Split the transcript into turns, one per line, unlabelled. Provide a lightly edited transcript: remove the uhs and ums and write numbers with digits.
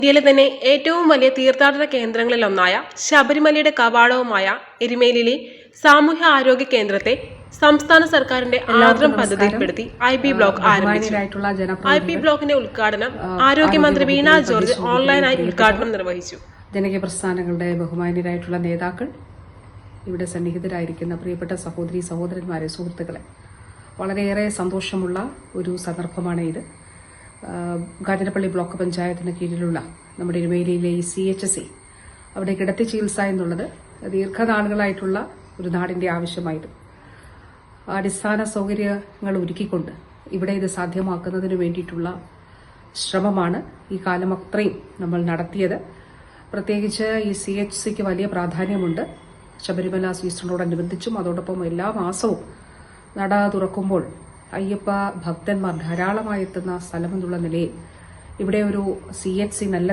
ഇന്ത്യയിലെ തന്നെ ഏറ്റവും വലിയ തീർത്ഥാടന കേന്ദ്രങ്ങളിലൊന്നായ ശബരിമലയുടെ കവാടവുമായ എരുമേലിയിലെ സാമൂഹ്യ ആരോഗ്യ കേന്ദ്രത്തെ സംസ്ഥാന സർക്കാരിന്റെ ആർദ്രം പദ്ധതിയിൽപ്പെടുത്തി ഐ.പി. ബ്ലോക്ക് ആരംഭിച്ചു. ഐ.പി. ബ്ലോക്കിന്റെ ഉദ്ഘാടനം ആരോഗ്യമന്ത്രി വീണ ജോർജ് ഓൺലൈനായി ഉദ്ഘാടനം നിർവഹിച്ചു.
ജനകീയ പ്രസ്ഥാനങ്ങളുടെ ബഹുമാന്യരായിട്ടുള്ള നേതാക്കൾ, ഇവിടെ സന്നിഹിതരായിരിക്കുന്ന പ്രിയപ്പെട്ട സഹോദരി സഹോദരന്മാരെ, സുഹൃത്തുക്കളെ, വളരെയേറെ സന്തോഷമുള്ള ഒരു സന്ദർഭമാണ് ഇത്. കാഞ്ഞിരപ്പള്ളി ബ്ലോക്ക് പഞ്ചായത്തിന് കീഴിലുള്ള നമ്മുടെ എരുമേലിയിലെ ഈ CHC, അവിടെ കിടത്തി ചികിത്സ എന്നുള്ളത് ദീർഘനാളുകളായിട്ടുള്ള ഒരു നാടിന്റെ ആവശ്യമായിരുന്നു. അടിസ്ഥാന സൗകര്യങ്ങൾ ഒരുക്കിക്കൊണ്ട് ഇവിടെ ഇത് സാധ്യമാക്കുന്നതിന് വേണ്ടിയിട്ടുള്ള ശ്രമമാണ് ഈ കാലം അത്രയും നമ്മൾ നടത്തിയത്. പ്രത്യേകിച്ച് ഈ CHCക്ക് വലിയ പ്രാധാന്യമുണ്ട്. ശബരിമല സീസണിനോടനുബന്ധിച്ചും അതോടൊപ്പം എല്ലാ മാസവും നട തുറക്കുമ്പോൾ അയ്യപ്പ ഭക്തന്മാർ ധാരാളമായി എത്തുന്ന സ്ഥലമെന്നുള്ള നിലയിൽ ഇവിടെ ഒരു CHC നല്ല